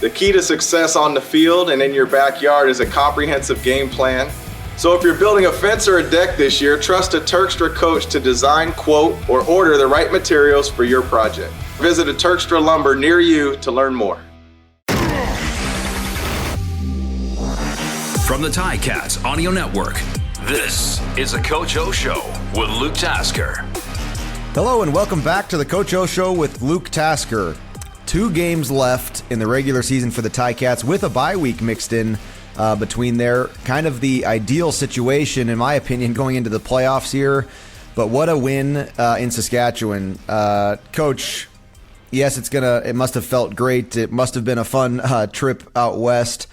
The key to success on the field and in your backyard is a comprehensive game plan. So if you're building a fence or a deck this year, trust a Terkstra coach to design, quote, or order the right materials for your project. Visit a Terkstra Lumber near you to learn more. From the Ticats Audio Network, this is the Coach O Show with Luke Tasker. Hello and welcome back to the Coach O Show with Luke Tasker. 2 games left in the regular season for the Ticats with a bye week mixed in between there. Kind of the ideal situation, in my opinion, going into the playoffs here. But what a win in Saskatchewan. Coach, yes, it must have felt great. It must have been a fun trip out west.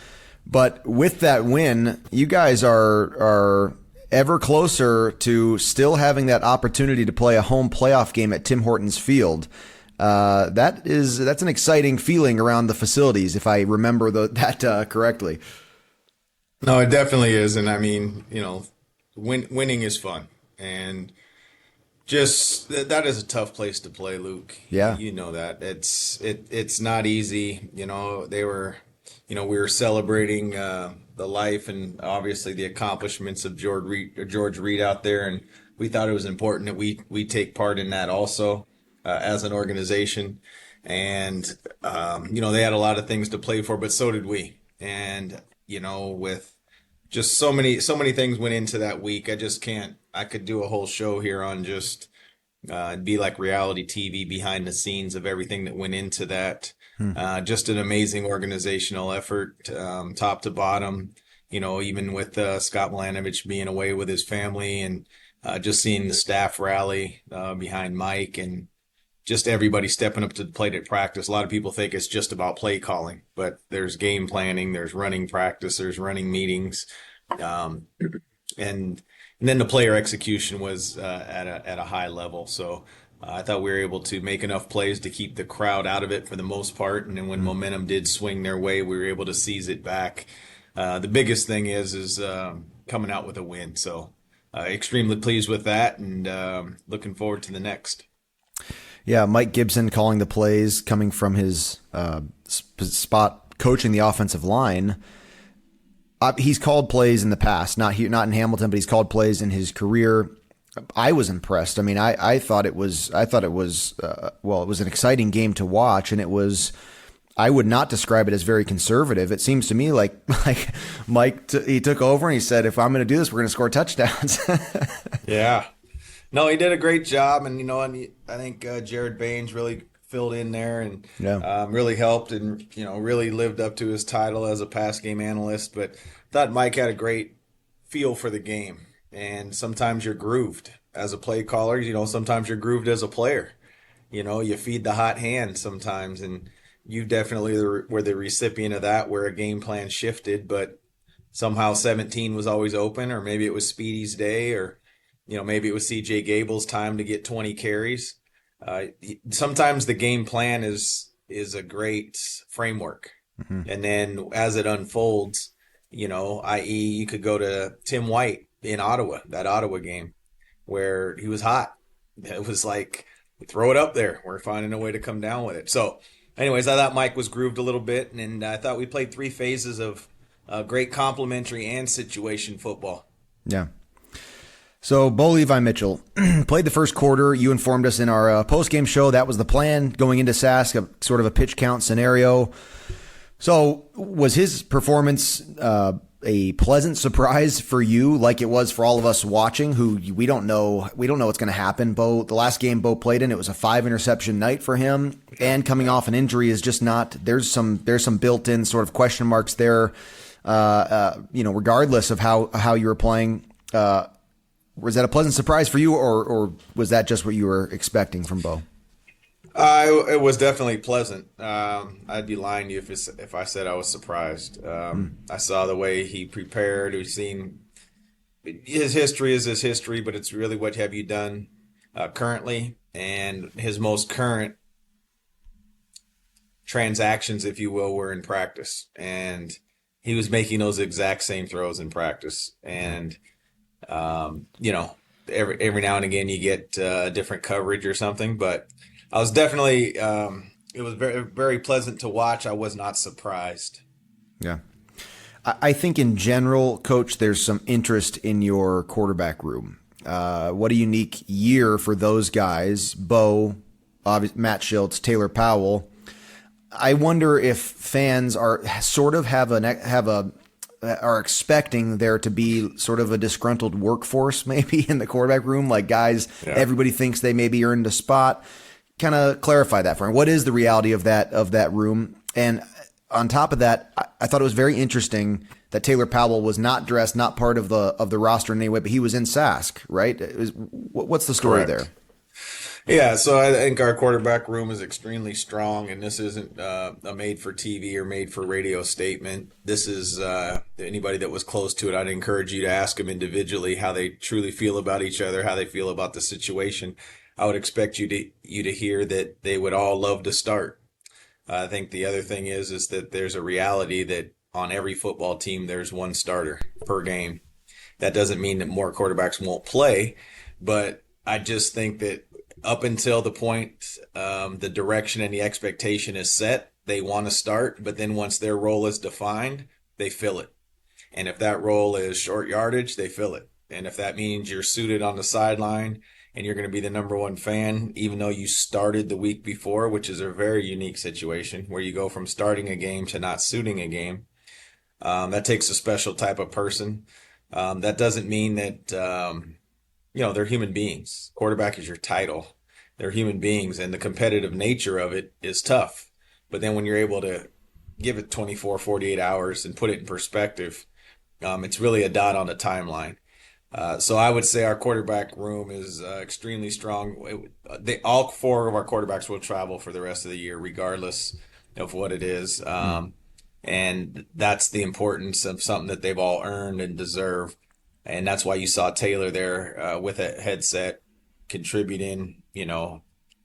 But with that win, you guys are ever closer to still having that opportunity to play a home playoff game at Tim Hortons Field. That's an exciting feeling around the facilities, if I remember that correctly. No, it definitely is. And I mean, winning is fun. And just that is a tough place to play, Luke. Yeah. You know that. It's not easy. We were celebrating the life and obviously the accomplishments of George Reed out there. And we thought it was important that we take part in that also. As an organization, and they had a lot of things to play for, but so did we. And with just so many things went into that week, I could do a whole show here on just it'd be like reality TV behind the scenes of everything that went into that. Just an amazing organizational effort, top to bottom. Even with Scott Milanovich being away with his family, and just seeing the staff rally behind Mike and just everybody stepping up to the plate at practice. A lot of people think it's just about play calling, but there's game planning, there's running practice, there's running meetings, and then the player execution was at a high level. So I thought we were able to make enough plays to keep the crowd out of it for the most part, and then when momentum did swing their way, we were able to seize it back. The biggest thing is coming out with a win. So extremely pleased with that, and looking forward to the next. Yeah, Mike Gibson calling the plays, coming from his spot coaching the offensive line. He's called plays in the past, not in Hamilton, but he's called plays in his career. I was impressed. I mean, I thought it was it was an exciting game to watch, and it was. I would not describe it as very conservative. It seems to me like Mike he took over and he said, "If I'm going to do this, we're going to score touchdowns." Yeah. No, he did a great job, and I think Jared Baines really filled in there and really helped, and really lived up to his title as a pass game analyst. But I thought Mike had a great feel for the game, and sometimes you're grooved as a play caller. Sometimes you're grooved as a player. You feed the hot hand sometimes, and you definitely were the recipient of that, where a game plan shifted, but somehow 17 was always open, or maybe it was Speedy's day, or maybe it was C.J. Gable's time to get 20 carries. Sometimes the game plan is a great framework. Mm-hmm. And then as it unfolds, i.e. you could go to Tim White in Ottawa, that Ottawa game, where he was hot. It was like, throw it up there. We're finding a way to come down with it. So anyways, I thought Mike was grooved a little bit, and I thought we played 3 phases of great complementary and situation football. Yeah. So Bo Levi Mitchell played the first quarter. You informed us in our post-game show that was the plan going into Sask, sort of a pitch count scenario. So was his performance a pleasant surprise for you, like it was for all of us watching, who we don't know what's going to happen? Bo, the last game Bo played in, it was a 5-interception night for him, and coming off an injury is just not. There's some built-in sort of question marks there. Regardless of how you were playing. Was that a pleasant surprise for you, or was that just what you were expecting from Bo? It was definitely pleasant. I'd be lying to you if I said I was surprised. I saw the way he prepared. We've seen his history is his history, but it's really what have you done currently, and his most current transactions, if you will, were in practice, and he was making those exact same throws in practice, and every now and again you get different coverage or something, but I was definitely was very, very pleasant to watch. I was not surprised. Yeah. I think in general, Coach, there's some interest in your quarterback room. What a unique year for those guys, Bo, Matt Schiltz, Taylor Powell. I wonder if fans are sort of are expecting there to be sort of a disgruntled workforce maybe in the quarterback room, like guys, everybody thinks they maybe earned a spot. Kind of clarify that for me. What is the reality of that room? And on top of that, I thought it was very interesting that Taylor Powell was not dressed, not part of the roster in any way, but he was in Sask, right? What's the story Correct. there? Yeah, so I think our quarterback room is extremely strong, and this isn't a made-for-TV or made-for-radio statement. This is anybody that was close to it. I'd encourage you to ask them individually how they truly feel about each other, how they feel about the situation. I would expect you to hear that they would all love to start. I think the other thing is that there's a reality that on every football team there's one starter per game. That doesn't mean that more quarterbacks won't play, but I just think that up until the point the direction and the expectation is set, they want to start, but then once their role is defined, they fill it. And if that role is short yardage, they fill it. And if that means you're suited on the sideline and you're going to be the number one fan, even though you started the week before, which is a very unique situation where you go from starting a game to not suiting a game. That takes a special type of person. That doesn't mean that, they're human beings. Quarterback is your title. They're human beings, and the competitive nature of it is tough. But then when you're able to give it 24, 48 hours and put it in perspective, it's really a dot on the timeline. So I would say our quarterback room is extremely strong. All four of our quarterbacks will travel for the rest of the year, regardless of what it is. And that's the importance of something that they've all earned and deserve. And that's why you saw Taylor there with a headset contributing,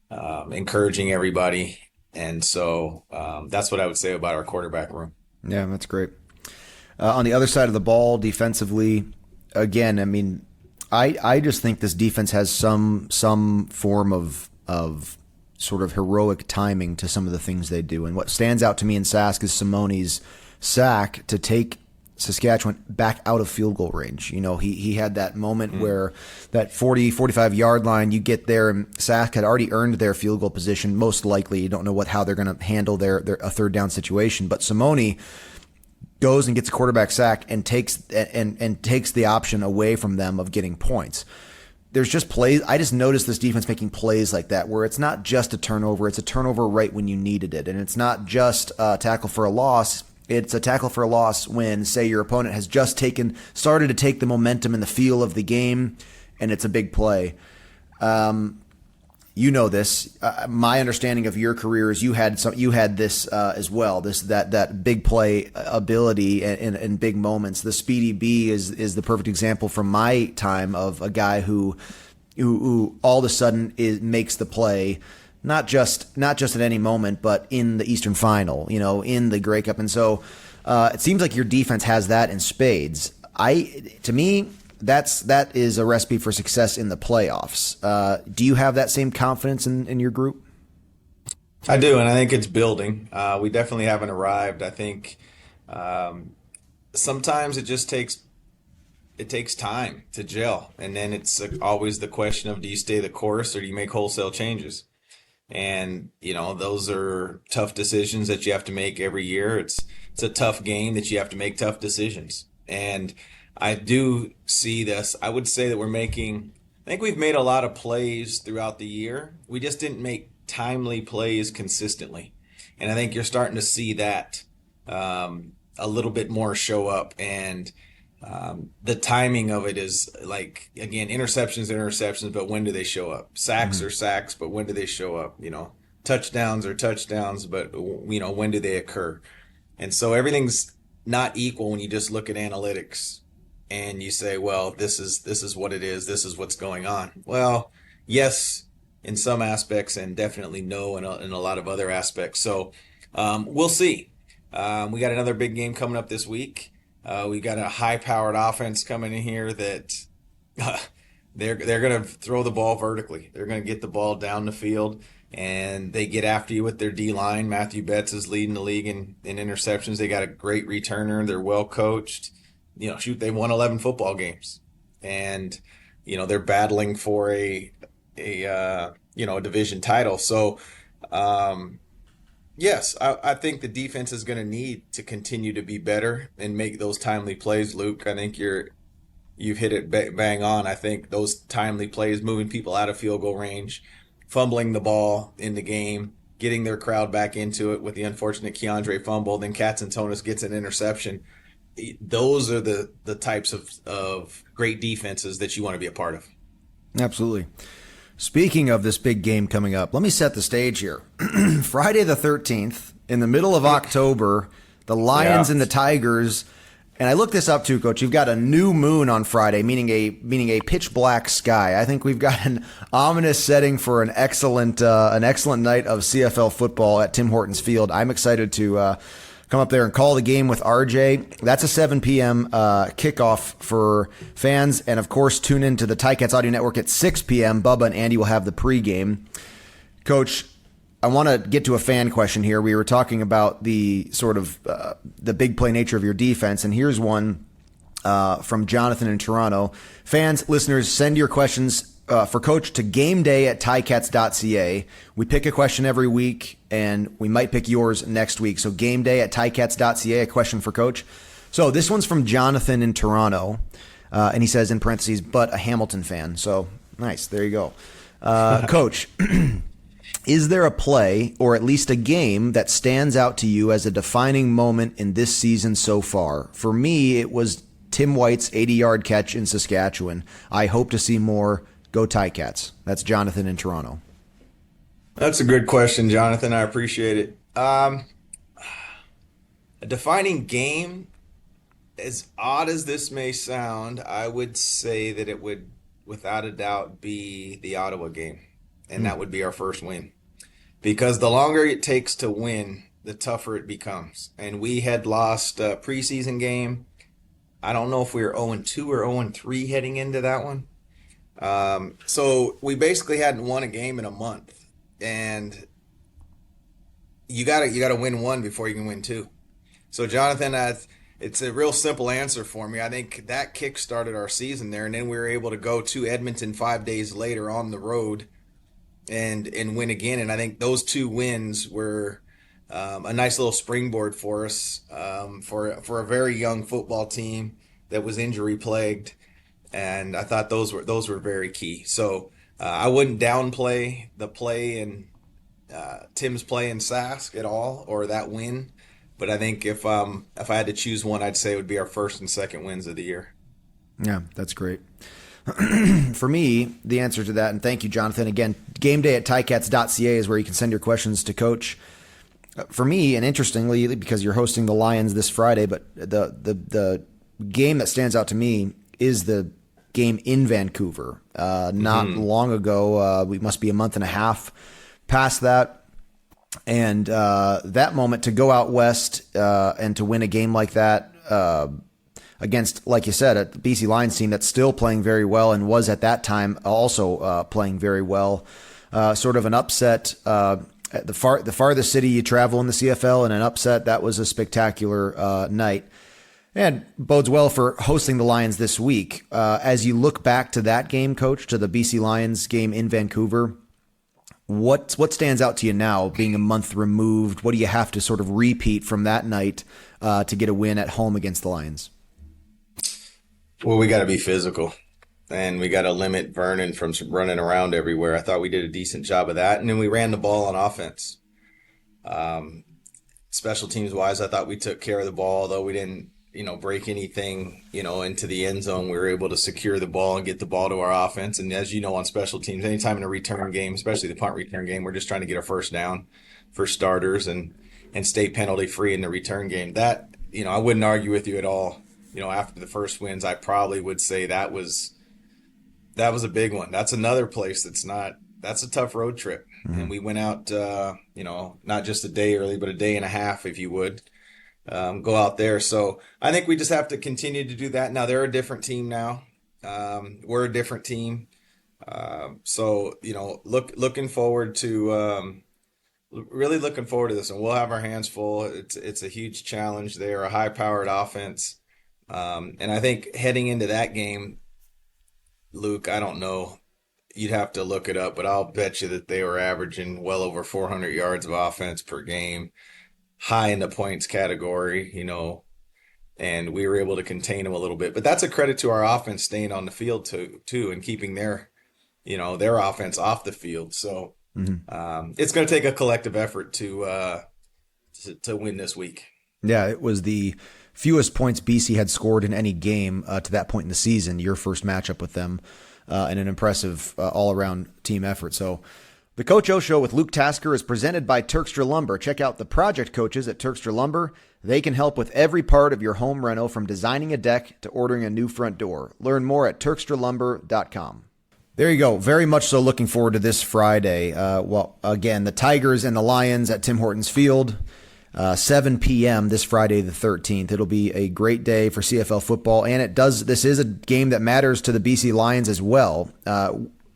encouraging everybody. And so that's what I would say about our quarterback room. Yeah, that's great. On the other side of the ball, defensively, again, I mean, I just think this defense has some form of sort of heroic timing to some of the things they do. And what stands out to me in Sask is Simone's sack to take Saskatchewan back out of field goal range. He had that moment where that 40, 45-yard line, you get there, and Sask had already earned their field goal position, most likely. You don't know how they're going to handle a third down situation. But Simone goes and gets a quarterback sack and takes the option away from them of getting points. There's just plays. I just noticed this defense making plays like that where it's not just a turnover. It's a turnover right when you needed it. And it's not just a tackle for a loss. It's a tackle for a loss when, say, your opponent has just started to take the momentum and the feel of the game, and it's a big play. You know this. My understanding of your career is you had this as well. That big play ability in big moments. The Speedy B is the perfect example from my time of a guy who all of a sudden makes the play. Not just at any moment, but in the Eastern Final, in the Grey Cup. And so it seems like your defense has that in spades. To me, that is a recipe for success in the playoffs. Do you have that same confidence in your group? I do, and I think it's building. We definitely haven't arrived. I think sometimes it just takes time to gel, and then it's always the question of, do you stay the course or do you make wholesale changes? And, those are tough decisions that you have to make every year. It's a tough game that you have to make tough decisions. And I do see this. I would say that I think we've made a lot of plays throughout the year. We just didn't make timely plays consistently. And I think you're starting to see that a little bit more show up. And the timing of it is like, again, interceptions, but when do they show up? Sacks are sacks, but when do they show up? Touchdowns are touchdowns, but when do they occur? And so everything's not equal when you just look at analytics and you say, well, this is what it is. This is what's going on. Well, yes, in some aspects, and definitely no in a lot of other aspects. So we'll see. We got another big game coming up this week. We've got a high-powered offense coming in here that they're going to throw the ball vertically. They're going to get the ball down the field. and they get after you with their D-line. Matthew Betts is leading the league in interceptions. They got a great returner. They're well coached. They won 11 football games, and they're battling for a division title. So, yes, I think the defense is going to need to continue to be better and make those timely plays. Luke, I think you've hit it bang on. I think those timely plays, moving people out of field goal range, fumbling the ball in the game, getting their crowd back into it with the unfortunate Keandre fumble, then Katsantonis gets an interception. Those are the types of great defenses that you want to be a part of. Absolutely. Speaking of this big game coming up, let me set the stage here. Friday the 13th, in the middle of October, the Lions and the Tigers. And I looked this up too, Coach. You've got a new moon on Friday, meaning a pitch black sky. I think we've got an ominous setting for an excellent night of CFL football at Tim Hortons Field. I'm excited to come up there and call the game with RJ. That's a 7 p.m. Kickoff for fans, and of course, tune into the Ticats Audio Network at 6 p.m. Bubba and Andy will have the pregame. Coach, I want to get to a fan question here. We were talking about the sort of the big play nature of your defense, and here's one from Jonathan in Toronto. Fans, listeners, send your questions for Coach to gameday@ticats.ca. We pick a question every week, and we might pick yours next week. So gameday@ticats.ca, a question for Coach. So this one's from Jonathan in Toronto, and he says in parentheses, but a Hamilton fan. So nice, there you go. Coach, is there a play or at least a game that stands out to you as a defining moment in this season so far? For me, it was Tim White's 80-yard catch in Saskatchewan. I hope to see more. Go Ticats. That's Jonathan in Toronto. That's a good question, Jonathan. I appreciate it. A defining game, as odd as this may sound, I would say that it would, without a doubt, be the Ottawa game. And that would be our first win. Because the longer it takes to win, the tougher it becomes. And we had lost a preseason game. I don't know if we were 0-2 or 0-3 heading into that one. So we basically hadn't won a game in a month. And you gotta win one before you can win two. So Jonathan, it's a real simple answer for me. I think that kick started our season there, and then we were able to go to Edmonton 5 days later on the road and win again. And I think those two wins were a nice little springboard for us for a very young football team that was injury plagued. And I thought those were very key. So I wouldn't downplay the play in Tim's play in Sask at all, or that win. But I think if I had to choose one, I'd say it would be our first and second wins of the year. Yeah, that's great. For me, the answer to that, and thank you, Jonathan. Again, gameday@ticats.ca is where you can send your questions to Coach. For me, and interestingly, because you're hosting the Lions this Friday, but the game that stands out to me is the game in Vancouver. Not long ago, we must be a month and a half past that. And that moment to go out west and to win a game like that against, like you said, a BC Lions team that's still playing very well and was at that time also playing very well. Sort of an upset at the farthest city you travel in the CFL, and an upset. That was a spectacular night. And bodes well for hosting the Lions this week. As you look back to that game, Coach, to the BC Lions game in Vancouver, what stands out to you now, being a month removed? What do you have to sort of repeat from that night to get a win at home against the Lions? Well, we got to be physical, and we got to limit Vernon from running around everywhere. I thought we did a decent job of that, and then we ran the ball on offense. Special teams wise, I thought we took care of the ball, although we didn't, break anything, into the end zone. We were able to secure the ball and get the ball to our offense. And as you know, on special teams, anytime in a return game, especially the punt return game, we're just trying to get a first down for starters and stay penalty free in the return game. That, I wouldn't argue with you at all. After the first wins, I probably would say that was a big one. That's another place that's a tough road trip. Mm-hmm. And we went out, not just a day early, but a day and a half, if you would, go out there. So I think we just have to continue to do that. Now, they're a different team now. We're a different team. So, looking forward to really looking forward to this, and we'll have our hands full. It's a huge challenge. They are a high-powered offense, and I think heading into that game, Luke, I don't know. You'd have to look it up, but I'll bet you that they were averaging well over 400 yards of offense per game, high in the points category, and we were able to contain them a little bit. But that's a credit to our offense staying on the field too, and keeping their offense off the field. So it's going to take a collective effort to win this week. Yeah, it was the fewest points BC had scored in any game to that point in the season, your first matchup with them, and an impressive all-around team effort. So the Coach O Show with Luke Tasker is presented by Terkstra Lumber. Check out the project coaches at Terkstra Lumber. They can help with every part of your home reno, from designing a deck to ordering a new front door. Learn more at terkstralumber.com. There you go. Very much so looking forward to this Friday. Again, the Tigers and the Lions at Tim Hortons Field, 7 p.m. this Friday the 13th. It'll be a great day for CFL football, and this is a game that matters to the BC Lions as well.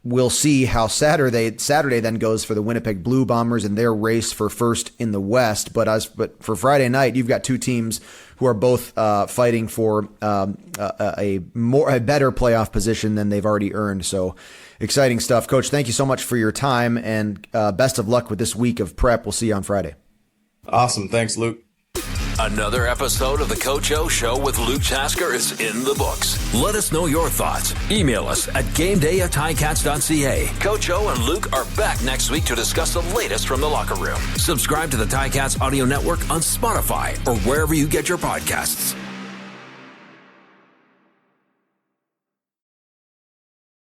We'll see how Saturday then goes for the Winnipeg Blue Bombers and their race for first in the West. But for Friday night, you've got two teams who are both fighting for a better playoff position than they've already earned. So exciting stuff. Coach, thank you so much for your time, and best of luck with this week of prep. We'll see you on Friday. Awesome. Thanks, Luke. Another episode of the Coach O Show with Luke Tasker is in the books. Let us know your thoughts. Email us at gameday@ticats.ca. Coach O and Luke are back next week to discuss the latest from the locker room. Subscribe to the Ticats Audio Network on Spotify or wherever you get your podcasts.